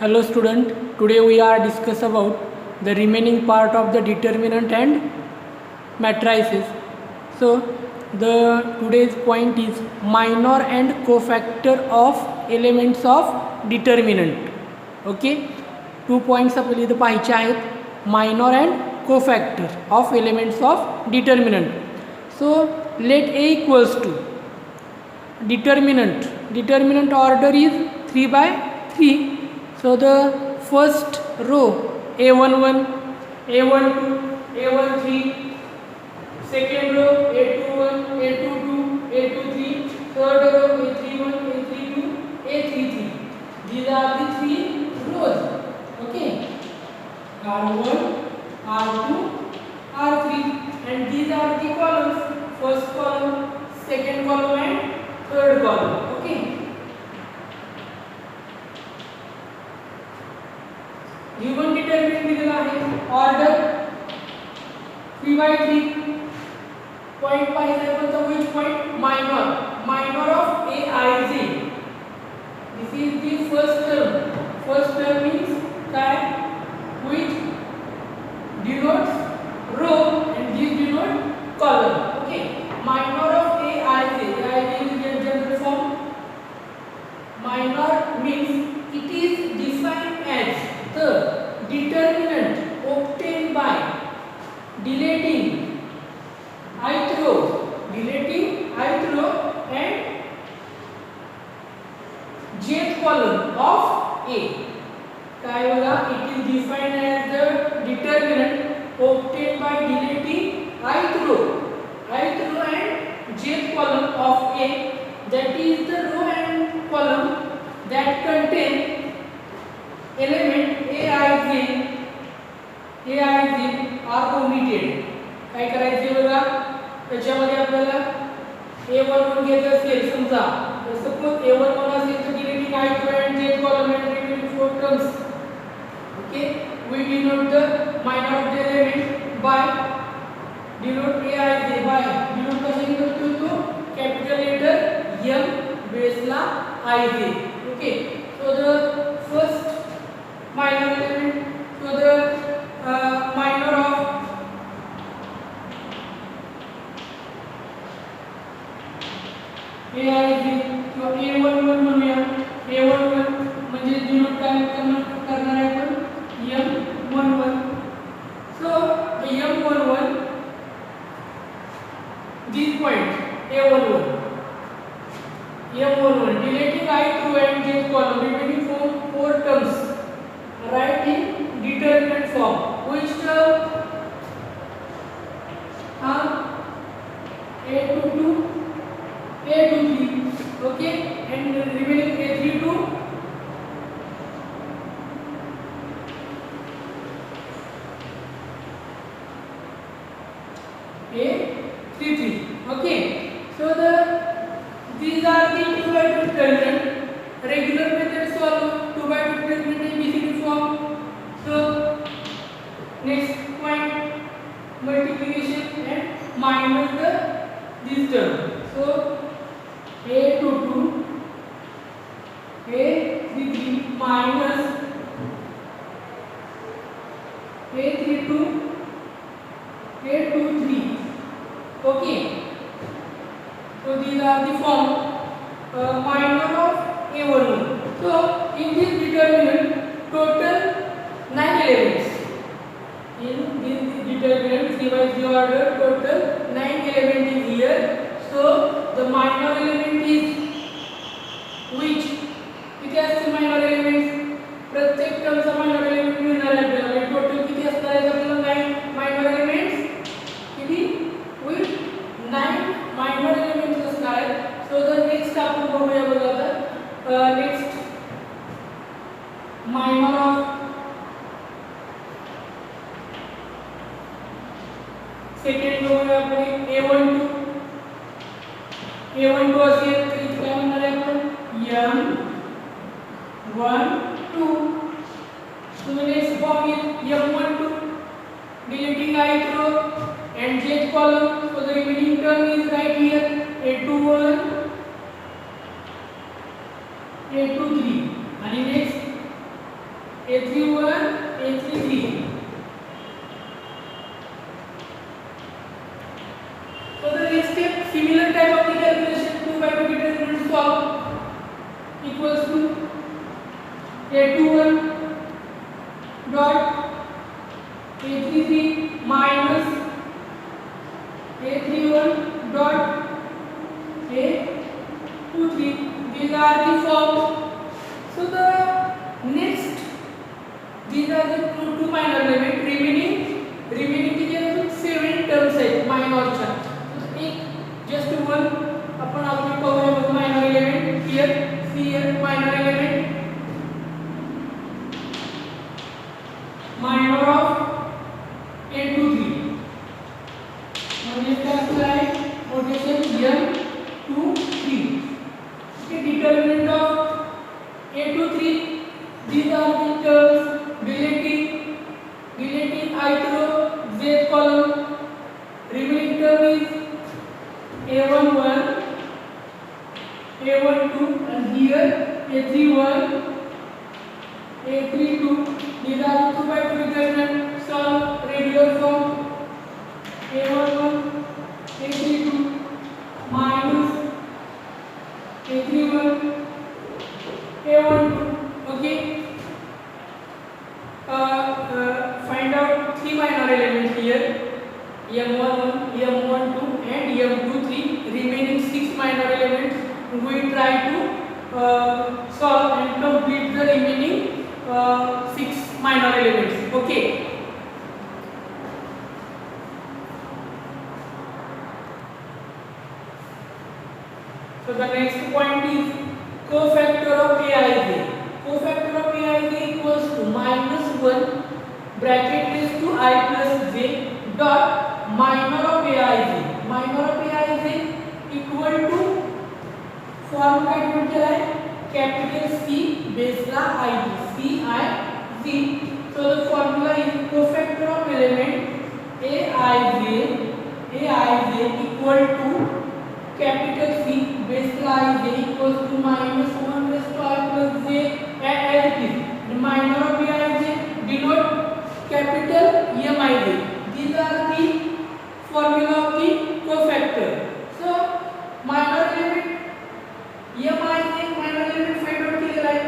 Hello student, today we are discuss about the remaining part of the determinant and matrices. So the today's point is minor and cofactor of elements of determinant. Okay, 2 points आपल्याला इथं पाहायचे आहेत, minor and cofactor of elements of determinant. So let A equals to determinant order is 3 by 3. So the first row A11, A12, A13, second row A21, A22, A23, third row A31, A32, A33. These are the 3 rows. Okay, R1, R2, R3, and these are the columns. First column, second column, and third column. Okay. Given determinant दिलेला आहे, order 3 by 3. Point पाहिजे कोणता, which point? Minor of Aij. This is the first term. First term means that which denotes row and this denotes column. Okay. Minor of Aij. Aij is the general form. Minor means it is defined as the determinant obtained by deleting ith row and jth column of A. काय बघा, it is defined as the determinant obtained by deleting ith row and jth column of A. That is the row and column that contain element Aij are omitted. काय करायचे बघा, त्याच्यामध्ये आपल्याला A11 घ्यायचं असेल समजा, तर सपोज A11 असेल तर deleting ith row and jth column and remaining 4 terms. Okay, we denote the minor of the element by denote Aij by denote कशाने करतो तो capital letter M base La Ij. Okay, so the first minor element, so the minor of Aij, so A11 म्हणूया, A11 म्हणजे denote काय करणार आहे आपण M11. so M11 this point A11 deleting ith row and jth column remaining 4 terms, write in determinant form. Which term? A22, A23. Okay, and remaining A32, A33. Okay, so these are the 2 by 2 determinant. Regular method solve 2 by 2 determinant ABCD form. So next point, multiplication and minus this term. So A22, A33 minus A32, A23. Okay, so these are the form minor of A11. So in this determinant total 9 elements. In this determinant 3 by 3 order total 9 element is here. So the minor element is which? किती असते minor elements? प्रत्येक टर्मचा minor element मिळणार आहे आपल्याला. Total किती असणार आहे आपल्याला 9 minor elements. किती? with 9 minor elements असणार आहे. So the next आपण बघूया बघा आता. Next minor of second row आपण A12 असेल तर इथे काय म्हणणार आहे आपण M12. So the next form is M12 deleting ith row and jth column. So the remaining term is right here A21, A23 आणि next A31, A33. So the next step, similar type of the calculation, 2 by 2 determinant solve equals to A21 dot A33 minus A31 dot A23. These are the forms. So the next, these are the two minor element remaining किती आहे 7 terms आहेत मायनॉरच्या. एक just one आपण अजून पाहूया बघ minor element here minor element minor of A23 म्हणजे काय apply notation M23. Okay, determinant of A23, these are the terms deleting ith row, jth column. Remaining term is A11, A12, and here A31, A32. These are the 2 by 2 determinant. Solve regular form. A11, A32 minus A31, A12. Okay. Find out 3 minor elements here. M11, M12, and M23. Remaining 6 minor elements. We try to solve and complete the remaining 6 minor elements. Okay. So the next point is cofactor of Aij. Cofactor of Aij equals to -1 bracket raised to I plus j dot minor of Aij. Minor of Aij equal to form काय म्हटलेला आहे capital C बेसला Ij CIJ. So the formula is cofactor of element Aij equal to capital C basically I j equals to -1 raised to I plus j as it is. The minor of Aij denote capital Mij. These are the formula of the cofactor. So minor element Mij minor element find out केलेला आहे.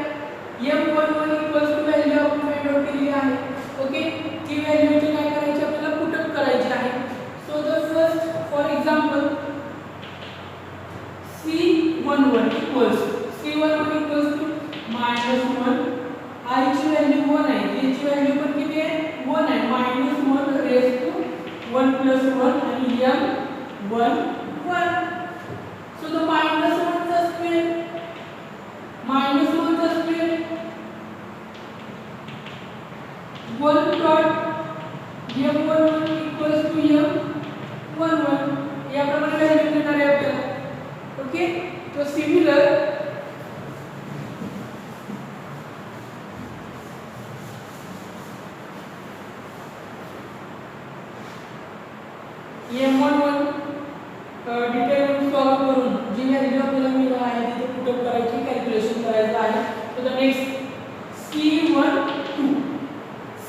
M11 equals to value आपण find out केली आहे. Okay, ती value ची काय करायची आपल्याला पुट अप करायची आहे. So the first for example C11 equals to -1 I ची व्हॅल्यू 1 आहे, j ची व्हॅल्यू पण किती आहे 1 आहे, -1 raised to 1 plus 1 आणि M11. So the -1 चा square -1 चा square 1 dot M11 equals to M11 या प्रमाणे व्हॅल्यू मिळणार आहे आपल्याला. ओके, तो सिमिलर M11 डिटेल सॉल्व करून जी व्हॅल्यू आपल्याला मिळणार आहे तिथे पुट अप करायची कॅल्क्युलेशन करायचं आहे. So the next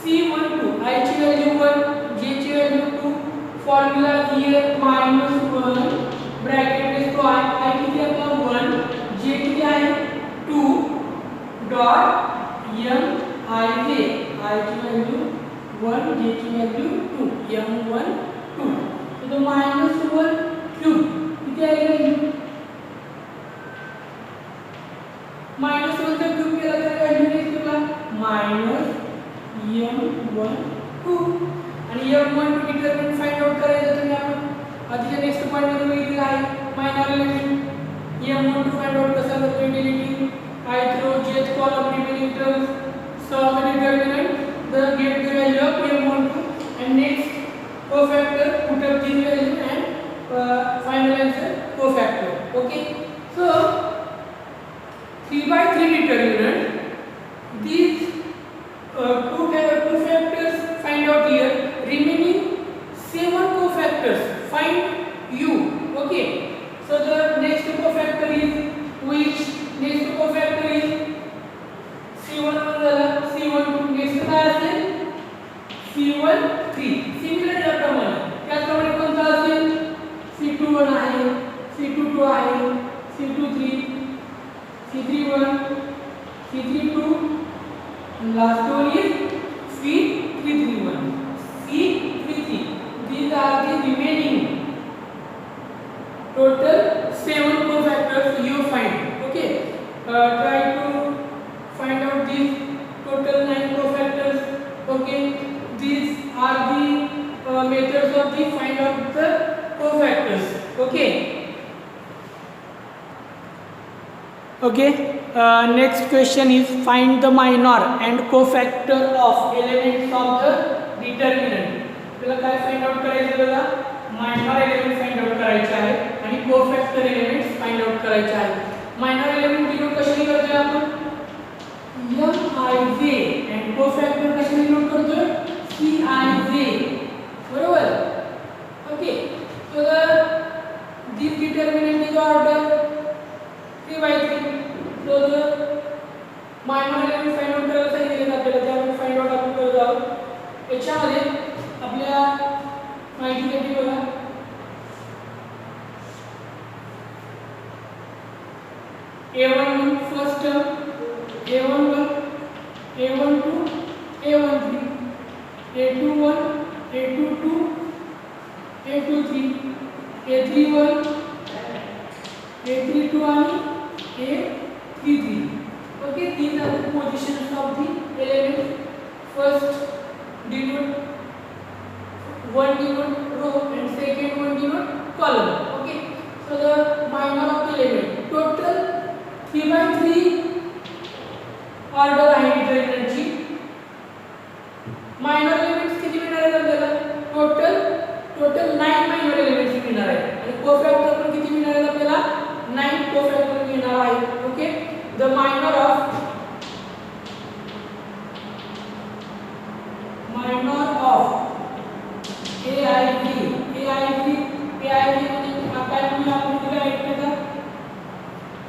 C12 I ची व्हॅल्यू 1 j ची value 2. Formula here -1 bracket raise to I किती आपला 1 j किती आहे 2 डॉट Mij I ची व्हॅल्यू 1 j ची value 2 M12. So the -1 cube किती आहे व्हॅल्यू -1 चा क्यूब केला तर व्हॅल्यू किती तुला -M12 आणि M12 डिटरमिनंट फाइंड आउट करायचं तर आपण आधीच्या नेक्स्ट पॉइंट मध्ये बघितलं आहे minor element M12 find out कसा करतो deleting ith row jth column remaining terms solve the determinant the get the value of M12 and next cofactor put up the value and final answer cofactor. Okay, so 3 by 3 determinant these two cofactors find out here, remaining 7 cofactors find u. Okay, so the next cofactor is which? Next cofactor is C11 C12 C32, and last one is C331. C33. These are the remaining total 7 cofactors you find. Okay. Try to find out these total 9 cofactors. Okay. These are the methods of the find out the cofactors. Okay. Okay. Next question is find the minor and cofactor of elements of the determinant. आपल्याला काय find out करायचं बघा, minor element find out करायचे आहे आणि कोफॅक्टर elements find out करायचे आहे. Minor element denote कशाने करतोय आपण Mij and कोफॅक्टर कशाने डिनोट करतोय Cij. बरोबर. Okay. So this determinant is order 3 by 3. So the minor element find out करायला सांगितले आपल्याला, त्यामुळे फाइंड आउट आपण करत आहोत. याच्यामध्ये आपल्या माहितीसाठी बघा A11 first term, A11, A12, A13, A21, A22, A23, A31, A32 आणि A33. Okay, these are the positions of the element. First denote one denote row and second one denote column. Okay, so the minor of the element total 3 by 3 order आहे determinantची. minor elements किती मिळणार आहेत आपल्याला total 9 minor elements मिळणार आहेत आणि cofactor पण किती मिळणार आहेत आपल्याला 9 cofactor मिळणार आहेत. Okay. the minor of AIG म्हणजे काय म्हणून आपण तिला ऐकलं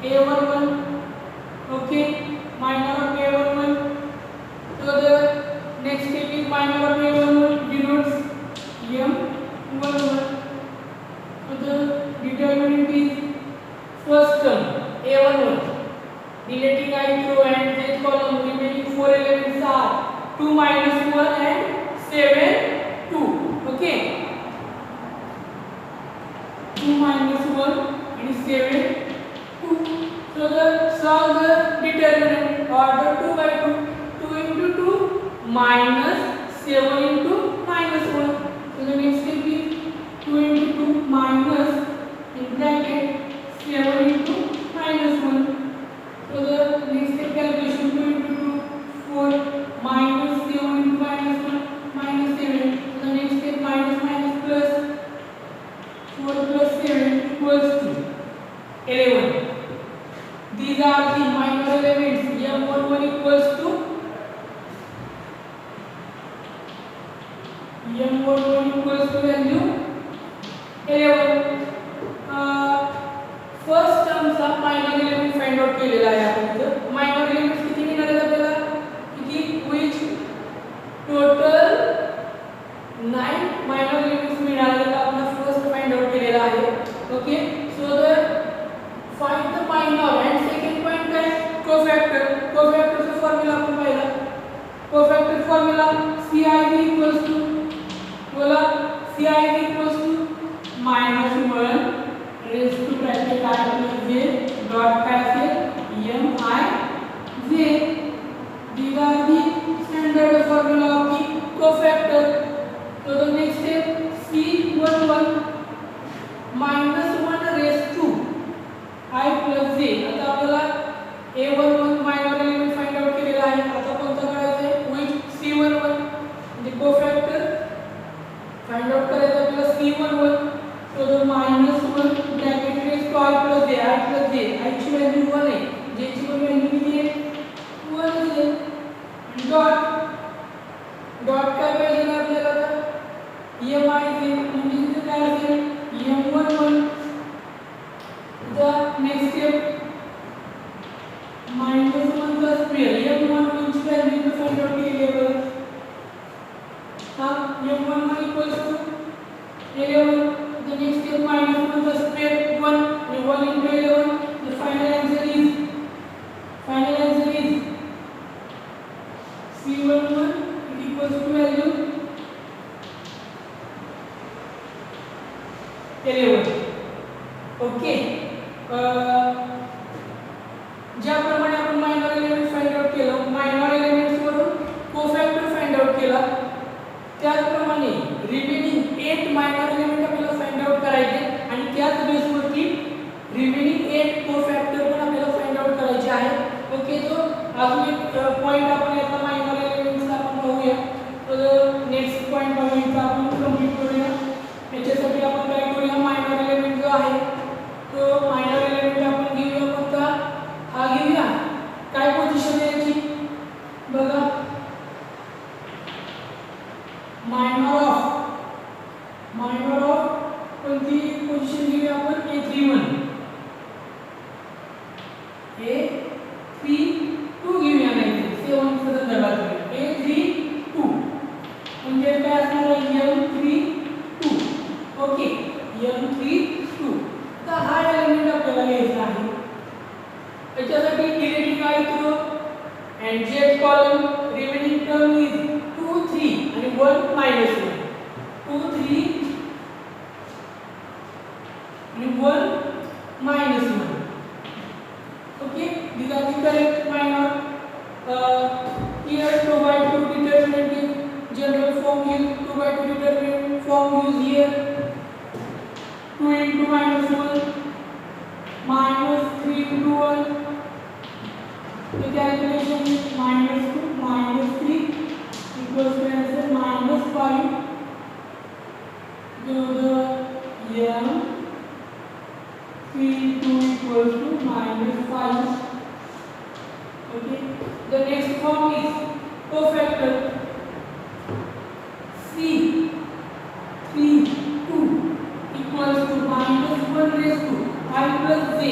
A11. Okay. minor of A11. so the next step is minor of A11 denotes M11. so the determinant is first term A11 deleting ith row and jth column, remaining 4 elements are 2 minus 1 and 7 2. Okay, 2 minus 1 and 7 2. so the solve the determinant order 2 by 2. 2 into 2 minus 7 into minus 1. so the next step is 2 into 2 minus in bracket 7 into minus 1. so the next step calculation 2 into 2 4 minus 7 into minus 1 minus 7. so the next step minus minus plus 4 plus 7 equals to 11. These are the minor elements. M11 equals to value 11. First टर्मचा minor element find out केलेला आहे आपण इथे. Minor elements किती मिळणार आहेत आपल्याला किती which total 9 मायनर एलिमेंट्स मिळणार आहेत. आपण फर्स्ट फाइंड आउट केलेला आहे. Okay. So the find the minor and second point काय कोफॅक्टर. कोफॅक्टरचा फॉर्म्युला आपण पाहिला. Cofactor formula CIV equals to बोला CIV equals to -1 raised to bracket I plus j dot passive Mij. These are the standard formula of the cofactor. So the next step C11 minus 1 raised to I plus j. आता आपल्याला A11 minor element find out केलेला आहे. आता कोणता करायचा आहे which C11 म्हणजे cofactor find out करायचा आपल्याला C11. so the minus C11 is equals to value 11. Okay, ज्याप्रमाणे आपण मायनर एलिमेंट फाइंड आउट केलं, मायनर एलिमेंट्स वरून कोफॅक्टर फाइंड आउट केला, त्याचप्रमाणे रिमेनिंग 8 मायनर एलिमेंट आपल्याला फाइंड आउट करायचे आणि त्याच बेसवरती रिमेनिंग 8 कोफॅक्टर पण आपल्याला फाइंड आउट करायचे आहे. ओके, तो अजून एक पॉइंट आपण याचा मायनर एलिमेंट्सचा आपण बघूया. तर नेक्स्ट पॉइंट बघायचा आपण कंप्लीट करूया. याच्यासाठी आपण काय करूया, मायनर एलिमेंट जो आहे तो मायनर एलिमेंट आपण घेऊया, कोणता हा घेऊया. काय पोझिशन आहे याची बघा, मायनर ऑफ कोणती पोझिशन घेऊया आपण, A31 A32 घेऊया, नाही 7 चा संदर्भात A32 म्हणजे काय असणार आहे, M32. Okay, M32. तर हा एलिमेंट आपल्याला घ्यायचा आहे. त्याच्यासाठी deleting I through and j column remaining term is 2 3 आणि 1 minus 1, 2 3 and 1 minus 1. Okay, these are the correct minor. Here 2 by 2 determinant is general form is 2 by 2 determinant form use here 2 into minus 1 minus 3 into 1. The calculation is minus 2 minus 3 equals to answer minus 5. So the M 32 equals to minus 5. Okay. The next form is cofactor C32 equals to minus 1 raised to I plus j.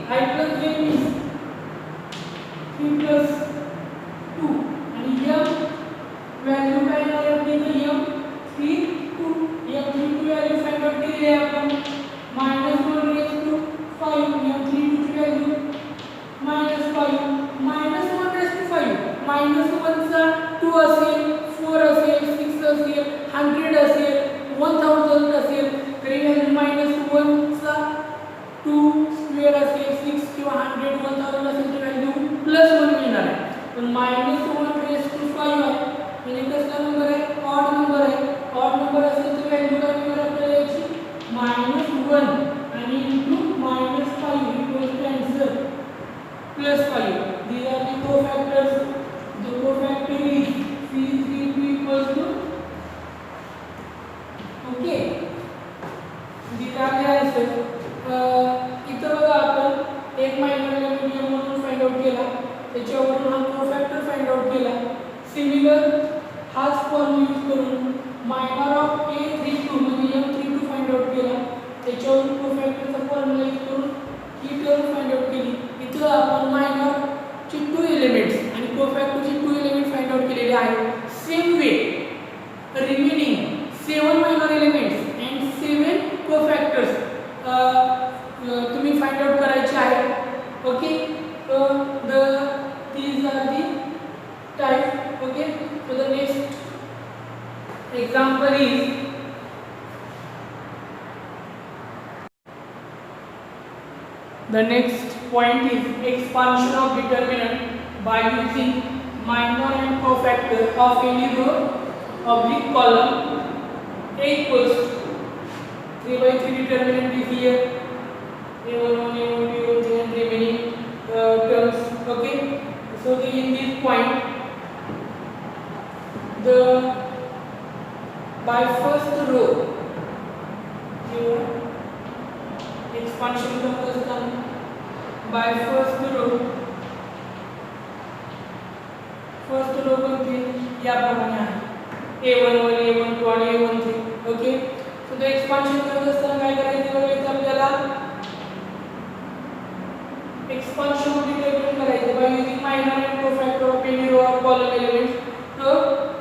I plus j means 3 plus 2 and m value काय आहे आपली, M32 value find out केली आहे आपण, minus 1 raised to 5. M32 ची value minus 5 minus 1 raised to 5 minus 1 चा 2 असेल, 4 असेल, 6 असेल, 100 असेल, 1000 असेल, तरी व्हॅल्यू minus 1 चा 2 स्क्वेअर असेल, 6 किंवा 100 1000 असेल तर व्हॅल्यू प्लस 1 मिळणार आहे. पण minus 1 raised to 5 आहे म्हणजे कसला नंबर आहे, ऑड नंबर आहे. ऑड नंबर असेल तर व्हॅल्यू काय मिळणार आपल्याला याची minus 1 आणि into minus 5 equals to answer plus 5. These are the cofactors. The cofactor is C32 equals to, okay, these are the answers. इतर बघा आपण एक मायनर एलिमेंट M म्हणून फाइंड आउट केला, त्याच्यावरून हा कोफॅक्टर फाइंड आउट केला. सिमिलर हाच फॉर्म यूज करून मायनर ऑफ A32 म्हणजे M32 फाइंड आउट केला, त्याच्यावरून कोफॅक्टरचा फॉर्म्युला यूज करून ही टर्म फाइंड आउट केली. इथं आपण मायनर चे 2 एलिमेंट्स आणि कोफॅक्टरचे 2 एलिमेंट फाइंड आउट केलेले आहेत. Same way remaining 7 minor elements and 7 कोफॅक्टर्स तुम्ही फाइंड आउट करायचे आहे. Okay, these are the type. Okay, so the next example is the next point is expansion of determinant by using minor and cofactor of any row oblique column. A equals 3 by 3 determinant is here, A11 A12 A13 and remaining terms. Okay, so in this point the by first row here expansion comes down by first row कोणती याप्रमाणे आहे, A11 A12 आणि A13. Okay, so the expansion करत असताना काय करायचं बघायचं आपल्याला, expansion determinant करायचं by using minor and cofactor of any row or column elements. So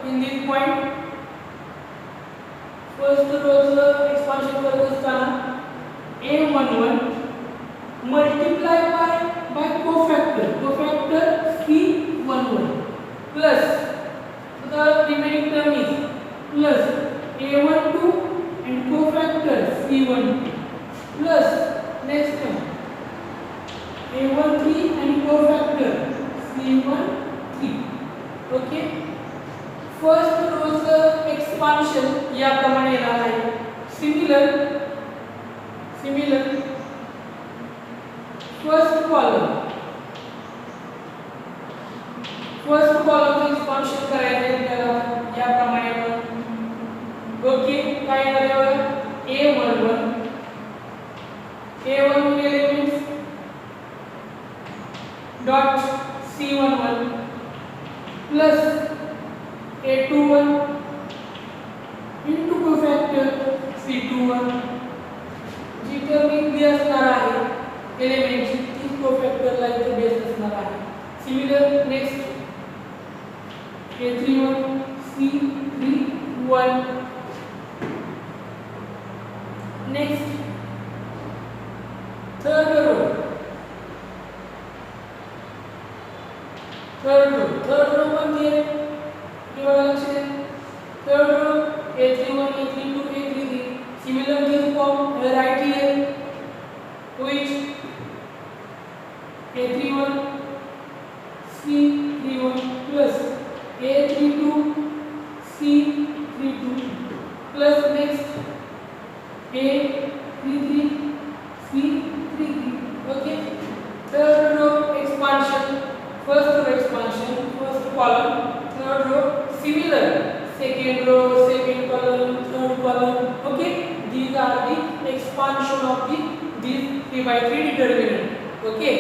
in this point first row चं expansion करत असताना A11 multiply by cofactor C11 plus okay. First रोचं एक्सपान्शन याप्रमाणे येणार आहे. सिमिलर फर्स्ट कॉलमचं एक्सपान्शन करायचं आहे आपल्याला याप्रमाणे. ओके. काय येणार A11 elements dot C11 plus A21 into cofactor C21 जी टर्म बी असणार आहे एलिमेंटची ती कोफॅक्टरला इथे बेस असणार आहे. Similar next A31 C31 next third row कोणती आहे हे बघा लक्ष द्या. Third row A31 A32 A33 similar this form right here which A31 C31 plus A32 C32 plus next A33 C33. Okay. Third row expansion, first column, third row similar, second row, second column, third column. Okay. These are the expansion of these 3x3 determinant. Okay.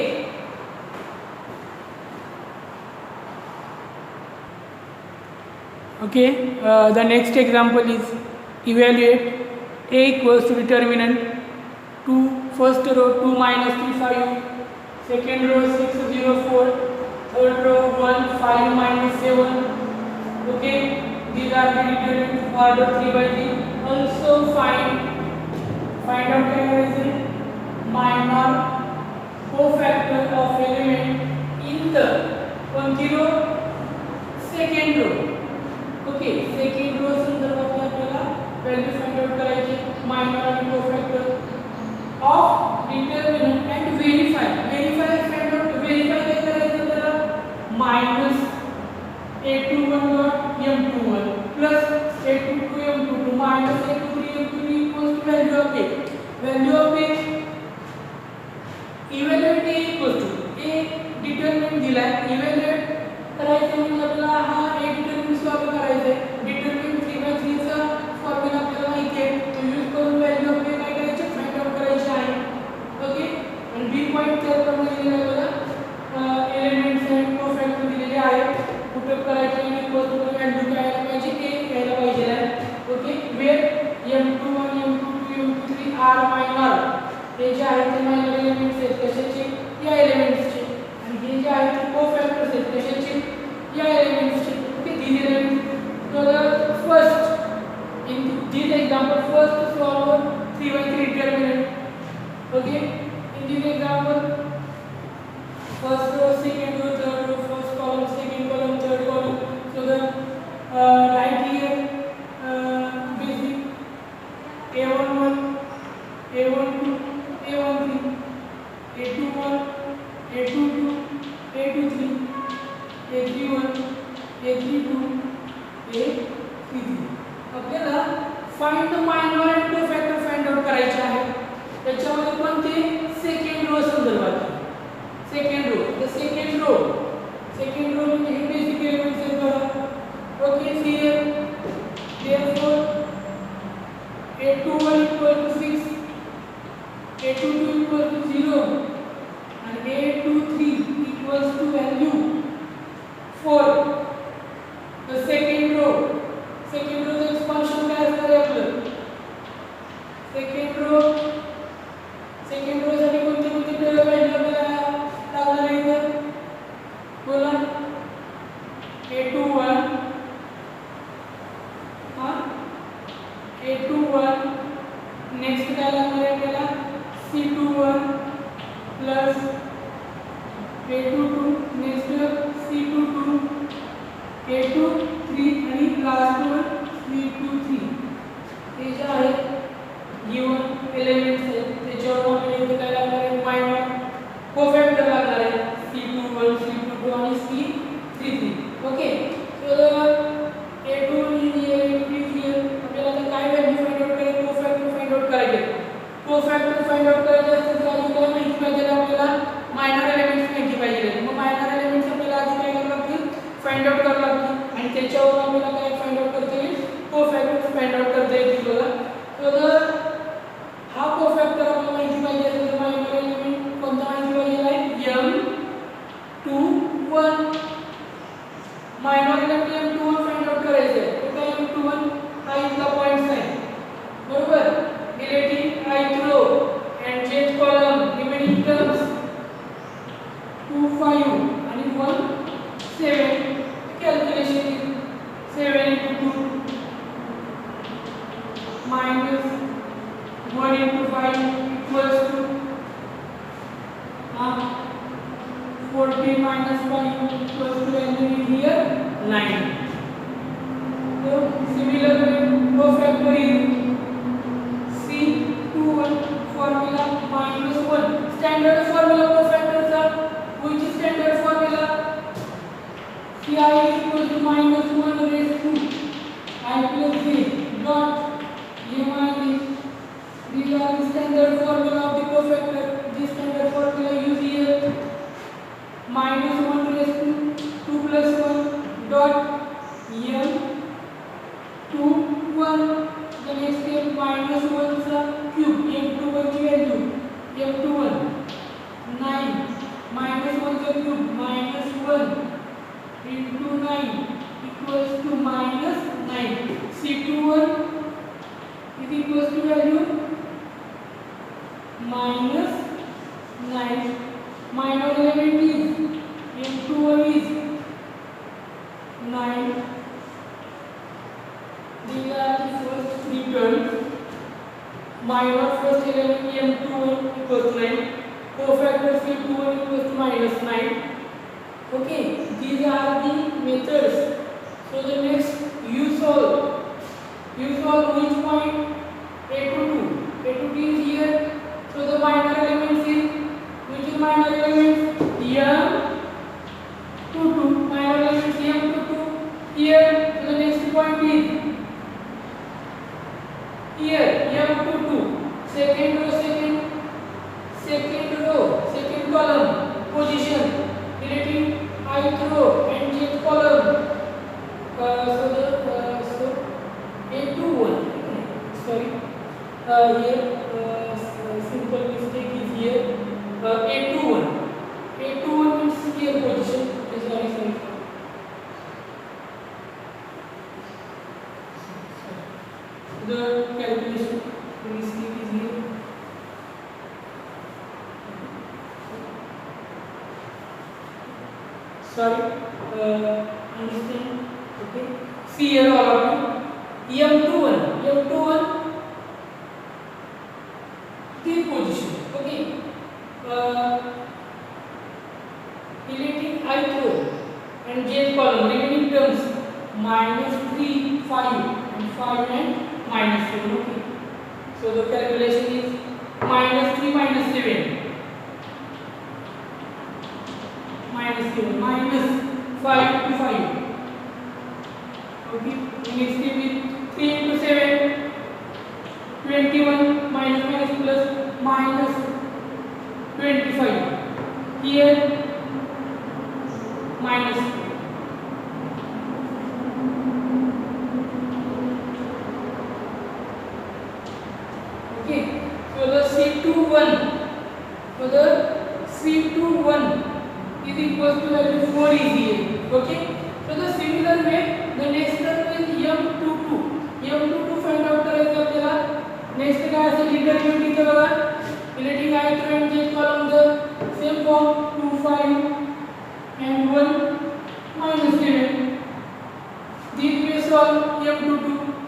Okay. The next example is evaluate A equals to determinant 2, first row 2 minus 3 5, second row 6 0 4, third row 1 5 minus 7. Okay, these are the determinants order 3 by 3. Also find out the minor cofactor of element in the row, second row. Okay, second row संदर्भात आपल्याला value find out करायची minor आणि cofactor of determinant and verify find out. Verify काय करायचं त्याला minus A21 dot M21 plus A22 M22 minus A23 M23 equals to value of A evaluate A equals to A determinant दिलाय. Evaluate करायचं म्हणजे आपल्याला हा A determinant solve करायचा आहे. डिटरमिनंट 3x3 चा फॉर्म्युला आपल्याला माहिती आहे. तो यूज करून व्हॅल्यू ऑफ A काय करायची फाइंड आउट करायची आहे. ओके. आणि बी पॉइंट त्याप्रमाणे दिलेला आपल्याला एलिमेंट्स अँड कोफॅक्टर दिलेले आहेत. पुटअप करायचे आणि इक्वल टू व्हॅल्यू काय यायला पाहिजे A यायला पाहिजे आहे. Okay. Where M21 M22 M23 are minor हे जे आहेत ते मायनर एलिमेंट्स आहेत कशाचे या एलिमेंट्सचे आणि हे जे आहेत ते कोफॅक्टर्स आहेत कशाचे या एलिमेंट्सचे. Okay. these elements. So the first in this example first solve 3x3 determinant. Okay. In this example first row second row third row first column second column third column. So the right here basic A11 A12 A13 A21 A22 A23 A31 A32 A33. आपल्याला find the minor and cofactor find out करायचे आहे. त्याच्यामध्ये पण ते second row संदर्भात second row म्हणजे हे basic elements आहेत बघा. Okay. Here therefore A21 equal to 6 A22 equal to 0 and A23 equals to value 4. The second row चं एक्सपान्शन काय असणार आहे आपलं सेकंड रो साठी कोणती टर्म व्हॅल्यू आपल्याला लागणार आहे इथे बोला. A21 नेक्स्ट काय लागणार आहे आपल्याला C21 plus A22 next C22 A23 आणि लास्ट वन C23. हे जे आहेत गिवन एलिमेंट्स आहेत त्याच्यावर आपल्याला इथे काय लागणार आहे मायनर कोफॅक्टर लागणार आहे C21 C22 आणि C33. ओके. फाइंड आउट करावं लागते आणि त्याच्यावर आपल्याला काय फाइंड आउट करता येईल, कोफॅक्टर फाइंड आउट करता येतील बघा. तर हा कोफॅक्टर आपल्याला माहिती पाहिजे असेल तर मायनर एलिमेंट कोणता माहिती पाहिजे आहे, M21. Minor element M21 find out करायचं आहे. तर काय M21 हा इथला पॉइंट आहे बरोबर. Deleting ith row and jth column remaining terms 2 5 आणि 1 7. Calculation is 7 into 2 minus 1 into 5 equals to 14 minus 5 equals to value is here 9. So similarly cofactor is C21 formula minus 1. Standard formula cofactors are, which is standard formula? Ci is equal to minus 1 raised to I plus j dot mi. These are the standard formula of the cofactor. This standard formula use here minus 1 raised to 2 plus 1 dot m21. The next step minus 1 cube. m21 की value m21 9 minus 1 cube minus 1 into 9 equals to minus 9. C21 is equals to value minus 9. Minor element is M21 is 9. These are the first three terms. Minor first element M21 equals 9. Cofactor C21 equals to minus 9. Okay, these are the methods. So the next you solve which point? A to 2. A to 2 is here. So the minor elements is, which is minor elements? M22. Minor elements M22 here. So the next point is here M22. Second row, second column position relating ith row and jth column. So A21. Sorry. Here simple mistake is here. A21 means here position. Sorry. The calculation mistake is here. Sorry. Understand? Okay. See here all of you. M21 three position. Okay. Relating ith row and jth column remaining terms minus 3 5 and 5 and minus 7. Okay. So the calculation is minus 3 minus 7 minus 5 to 5. Okay. Next step is 3 into 7 21 minus plus minus 25. Here minus. Okay. So the C21 is equals to value 4 is here. Okay. So the similar way the next term is M22 find out करायचं आपल्याला. Next काय असेल determinant बघा. Relating ith row and jth column the same form 2 5 and 1 minus 7. These we solve M22.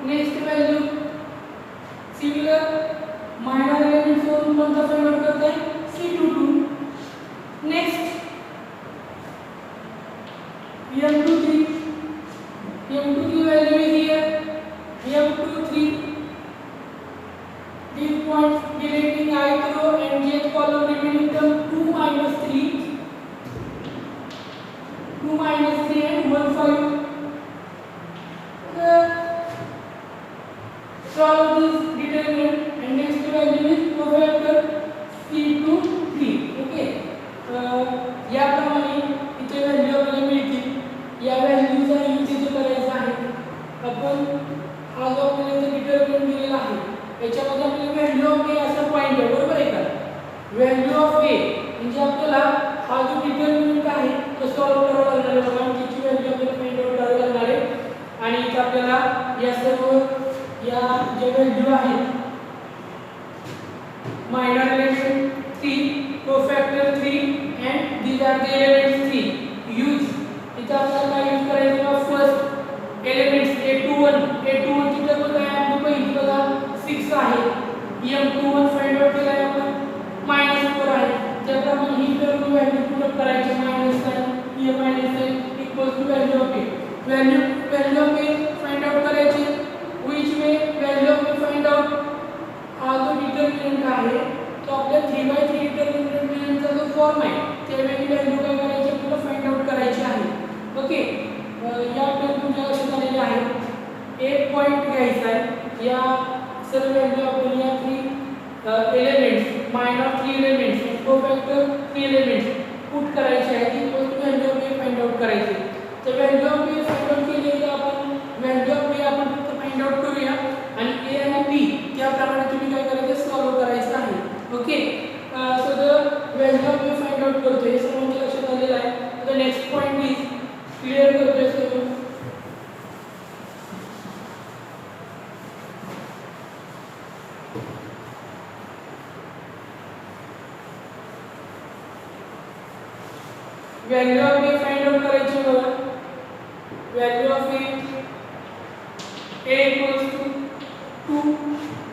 Next value similar minor element सोडून कोणता find out करते हैं C22. Next M23 value is here M23. These points relating ith row and jth column remaining term 2 minus 3 and 1 5. Solve this determinant and next value is cofactor C23. Okay. याप्रमाणे इथे value आपल्याला मिळतील. या value याच्यामध्ये आपल्याला value of ए असा point आहे, बरोबर आहे का? व्हॅल्यू ऑफ ए म्हणजे आपल्याला हा जो डिटरमिनंट आहे तो सॉल्व्ह करावा लागणार आहे बघा, त्याची व्हॅल्यू आपल्याला फाइंड आउट करावी लागणार आहे. आणि इथे आपल्याला या सर्व या जे व्हॅल्यू आहेत minor element 3, cofactor 3 and these are the elements 3. use इथे आपल्याला काय यूज करायचं आहे? फर्स्ट एलिमेंट्स a21 ची टर्म काय आहे आपली पहिली बघा 6 आहे. m21 फाइंड आउट केला आहे आपण -4 आहे. त्याप्रमाणे ही टर्म व्हॅल्यू पुट करायची -9 e -9 equals to value of a. Value of a find out करायची which way value of a find out हा जो डिटरमिनंट आहे तो आपल्या 3/3 डिटरमिनंटचा जो फॉर्म आहे त्यावेळी व्हॅल्यू काय करायची आपल्याला फाइंड आउट करायची आहे. ओके, या टर्म तुमच्या लक्षात आलेल्या आहेत. एक पॉइंट घ्यायचा आहे, या सर्व व्हॅल्यू आपण या 3 एलिमेंट्स मायनर 3 एलिमेंट्स आणि कोफॅक्टर 3 एलिमेंट्स पुट करायचे आहे ती value of A find out करायची. तर value of A find out केली तर आपण व्हॅल्यू ऑफ ए आपण फक्त फाइंड आउट करूया आणि ए आणि बी त्याप्रमाणे तुम्ही काय करायचं सॉल्व्ह करायचं आहे. Okay, so the value of A find out करतोय सर्वांच्या लक्षात आलेलं आहे. The next point is clear करतोय सर्व. Value of A find out करायची बघा. Value of A equals to 2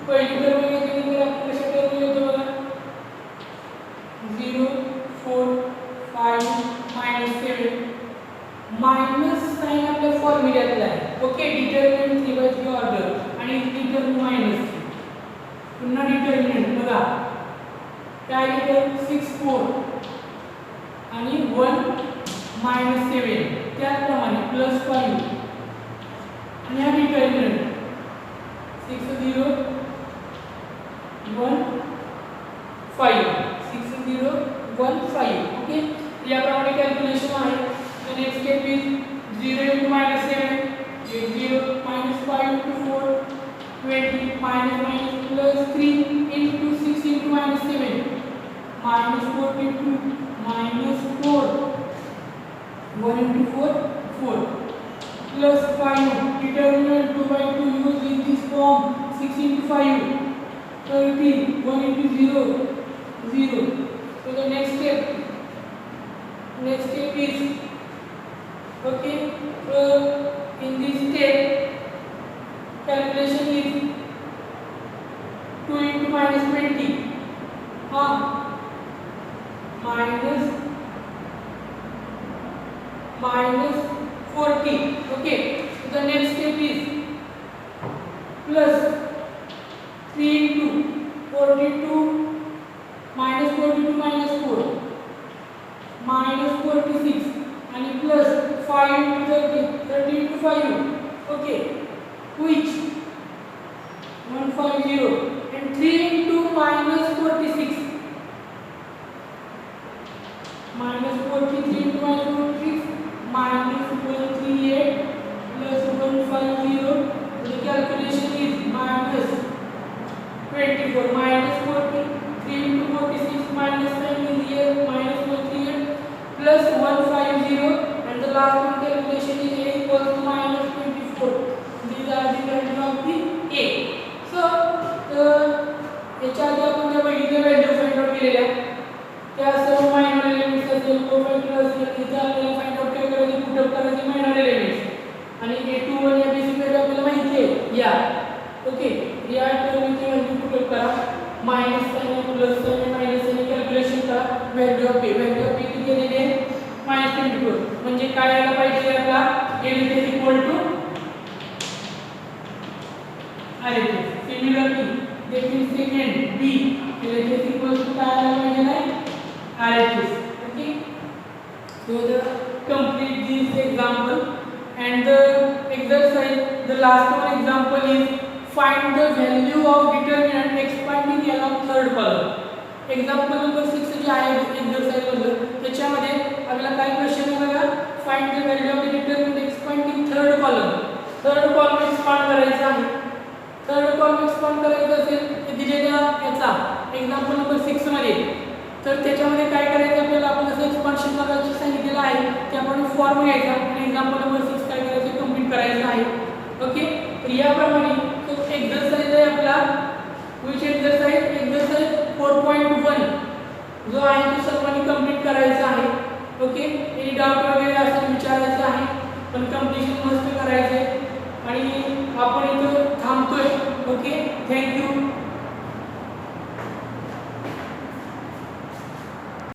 पहिली टर्म घेतली तर आपण कशा टर्म घेतो बघा 0 4 5 -7 मायनस साइन आपल्या फॉर्म्युल्यातला आहे. ओके, डिटरमिनंट 3/3 ऑर्डर आणि इथली टर्म -3 पुन्हा डिटरमिनंट बघा काय टर्म 6 4 आणि 1 -7 त्याप्रमाणे +5 आणि हा डिटरमिनंट 6 0 1 5 6 0 1 5. ओके, याप्रमाणे कॅल्क्युलेशन आहे. The next step is 0 into -7 0 -5 into 4 20 -3 into 6 into -7 -42 -4 1 into 4 4 +5 determinant 2/2 used in this form 6 into 5 13 1 into 0 0. So the next step is okay, in this step calculation is 2 into -20 minus 40. Okay, so the next step is plus 3 into 42 -42 -4 -46 and plus 5 into 30 into 5. Okay, which 150 and 3 into -46 -43 into -46 -138 plus 150. The calculation is -24 -40 3 into 46 -9 in here -138 plus 150 and the last one calculation is a equals to -24. These are the value of the a. So याच्या आधी आपण ज्या बघितल्या value find out केलेल्या त्या सर्व minor elements असेल कोफॅक्टर असेल इथे आपल्याला फाइंड आउट काय करायचे पुट अप करायचे मायनर एलिमेंट्स आणि a21 या बेसिक व्हॅल्यू आपल्याला माहिती आहे या. ओके, या टर्मची व्हॅल्यू पुट अप करा minus sign plus sign minus sign calculation करा. व्हॅल्यू ऑफ a किती दिलेली आहे -24 म्हणजे काय यायला पाहिजे आपला a इज इक्वल टू आलेले. सिमिलरली देखील second b is equal to काय आला पाहिजे नाही RHS. Okay, so the complete this example and the exercise, the last one example is find the value of determinant expanding along third column. Example number 6 जे आहे exercise मधलं त्याच्यामध्ये आपल्याला काय question आहे बघा find the value of the determinant expanding third column. Third column expand करायचा आहे third column expand करायचं असेल तर दिलेल्या याचा एक्झाम्पल नंबर 6 मध्ये, तर त्याच्यामध्ये काय करायचं आपल्याला, आपण जसं एक्सपान्शन करायची सांगितलेलं आहे त्याप्रमाणे फॉर्म घ्यायचा आणि एक्झाम्पल नंबर 6 काय करायचं, कंप्लीट करायचं आहे. ओके, तर याप्रमाणे तो एक्सरसाइज आहे आपला, विच एक्सरसाइज 4.1 जो आहे तो सर्वांनी कंप्लीट करायचा आहे. ओके, एनी डाऊट वगैरे असेल विचारायचं आहे, पण कंप्लीशन मस्त करायचं आहे. आणि आपण इथं थांबतोय. Okay, thank you.